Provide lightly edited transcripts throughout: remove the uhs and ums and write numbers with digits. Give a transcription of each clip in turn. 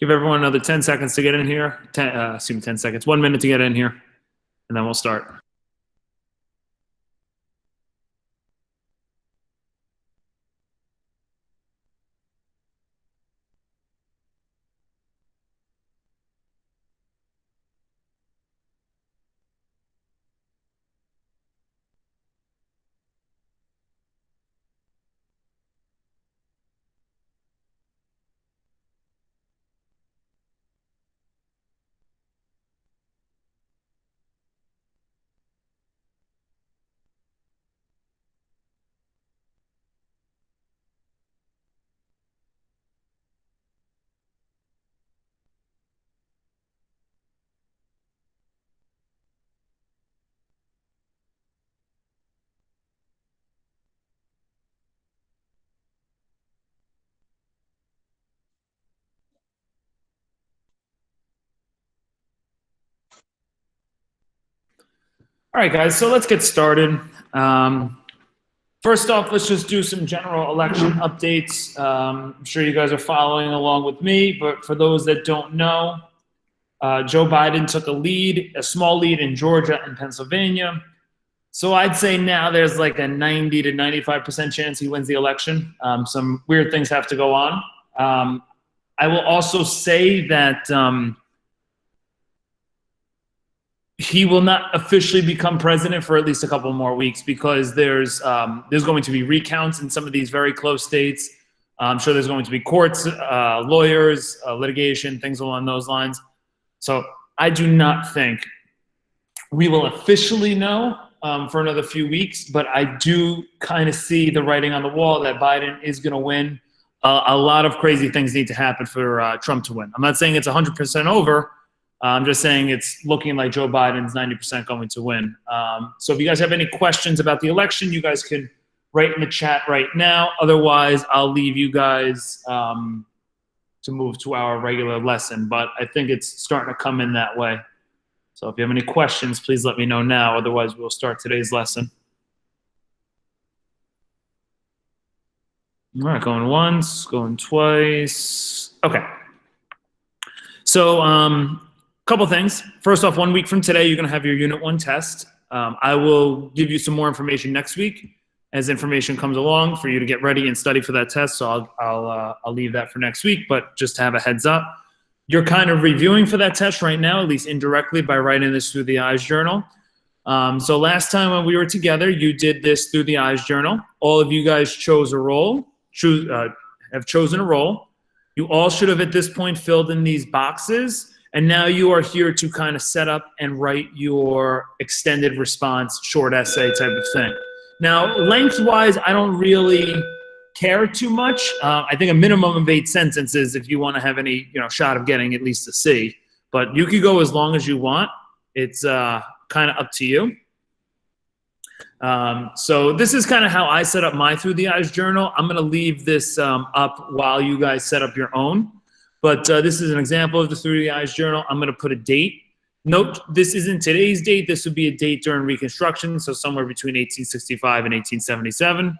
Give everyone another 10 seconds to get in here. 10 seconds, 1 minute to get in here, and then we'll start. All right, guys, so let's get started. First off, let's just do some general election updates. I'm sure you guys are following along with me, but for those that don't know, Joe Biden took a small lead in Georgia and Pennsylvania. So I'd say now there's like a 90 to 95% chance he wins the election. Some weird things have to go on. I will also say that he will not officially become president for at least a couple more weeks because there's going to be recounts in some of these very close states. I'm sure there's going to be courts, lawyers, litigation, things along those lines. So I do not think we will officially know for another few weeks, but I do kind of see the writing on the wall that Biden is going to win. A lot of crazy things need to happen for Trump to win. I'm not saying it's 100% over. I'm just saying it's looking like Joe Biden's 90% going to win. So if you guys have any questions about the election, you guys can write in the chat right now. Otherwise, I'll leave you guys to move to our regular lesson. But I think it's starting to come in that way. So if you have any questions, please let me know now. Otherwise, we'll start today's lesson. All right, going once, going twice. Okay. So, couple things. First off, 1 week from today, you're going to have your Unit 1 test. I will give you some more information next week as information comes along for you to get ready and study for that test. So I'll leave that for next week, but just to have a heads up, you're kind of reviewing for that test right now, at least indirectly, by writing this through the Eyes Journal. So last time when we were together, you did this through the Eyes Journal. All of you guys chose a role, have chosen a role. You all should have at this point filled in these boxes. And now you are here to kind of set up and write your extended response, short essay type of thing. Now, lengthwise, I don't really care too much. I think a minimum of 8 sentences if you want to have any shot of getting at least a C. But you could go as long as you want. It's kind of up to you. So this is kind of how I set up my Through the Eyes Journal. I'm going to leave this up while you guys set up your own. But this is an example of the Through the Eyes Journal. I'm going to put a date. Note, this isn't today's date. This would be a date during Reconstruction, so somewhere between 1865 and 1877.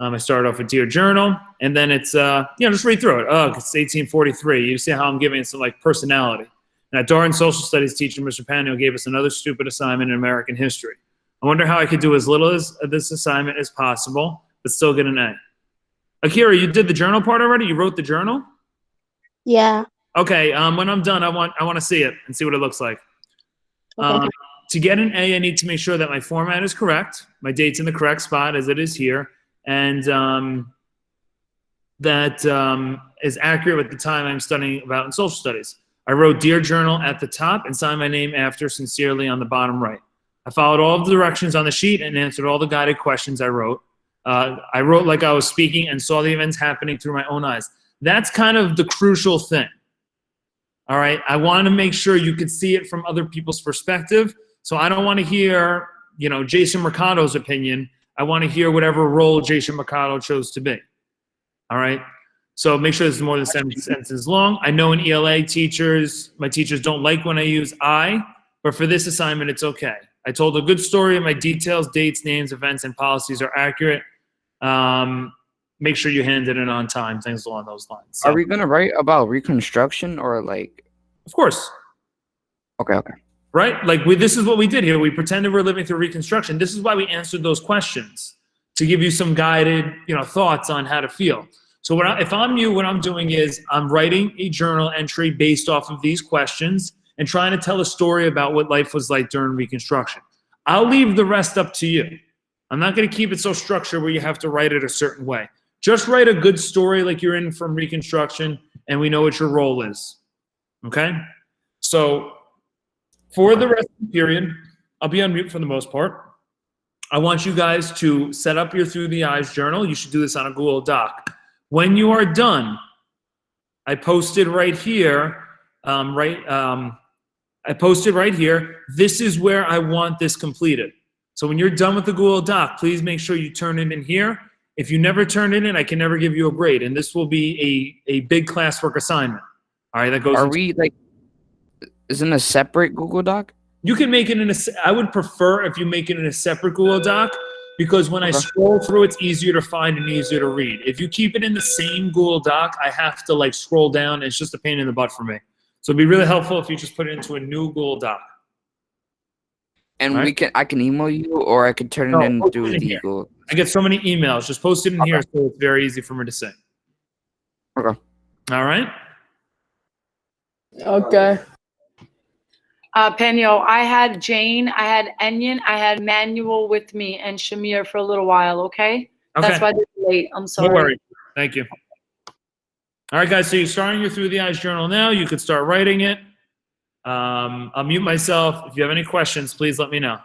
I started off with Dear Journal, and then it's, just read through it. Oh, it's 1843. You see how I'm giving it some, personality. And that darn social studies teacher, Mr. Panio, gave us another stupid assignment in American history. I wonder how I could do as little as this assignment as possible, but still get an A. Akira, you did the journal part already? You wrote the journal? Yeah. Okay, when I'm done, I want to see it and see what it looks like. Okay. To get an A, I need to make sure that my format is correct, my date's in the correct spot as it is here, and that is accurate with the time I'm studying about in social studies. I wrote Dear Journal at the top and signed my name after sincerely on the bottom right. I followed all of the directions on the sheet and answered all the guided questions I wrote. I wrote like I was speaking and saw the events happening through my own eyes. That's kind of the crucial thing. All right, I want to make sure you can see it from other people's perspective. So I don't want to hear, Jason Mercado's opinion. I want to hear whatever role Jason Mercado chose to be. All right, so make sure this is more than 7 sentences long. I know in ELA my teachers don't like when I use I, but for this assignment, it's okay. I told a good story and my details, dates, names, events, and policies are accurate. make sure you hand it in on time, things along those lines. So, Are we gonna write about Reconstruction or like? of course, Okay. right? Like this is what we did here. We pretended we're living through Reconstruction. This is why we answered those questions, to give you some guided, thoughts on how to feel. So if I'm you, what I'm doing is I'm writing a journal entry based off of these questions and trying to tell a story about what life was like during Reconstruction. I'll leave the rest up to you. I'm not going to keep it so structured where you have to write it a certain way. Just write a good story like you're in from Reconstruction, and we know what your role is. Okay? So for the rest of the period, I'll be on mute for the most part. I want you guys to set up your Through the Eyes journal. You should do this on a Google Doc. When you are done, I posted right here, this is where I want this completed. So when you're done with the Google Doc, please make sure you turn it in here. If you never turn it in, I can never give you a grade, and this will be a big classwork assignment. All right, that goes. Are we like? Isn't a separate Google Doc? You can make it in I would prefer if you make it in a separate Google Doc, because when I scroll through, it's easier to find and easier to read. If you keep it in the same Google Doc, I have to like scroll down. It's just a pain in the butt for me. So it'd be really helpful if you just put it into a new Google Doc. And Right. I can email you, or I can turn No, it in post through it in the here. Google. I get so many emails. Just post it in here so it's very easy for me to see. Okay. All right? Okay. Penyo, I had Jane, I had Enyon, I had Manuel with me, and Shamir for a little while, okay? Okay. That's why they're late. I'm sorry. No worries. Thank you. All right, guys. So you're starting your Through the Eyes journal now. You could start writing it. I'll mute myself. If you have any questions, please let me know.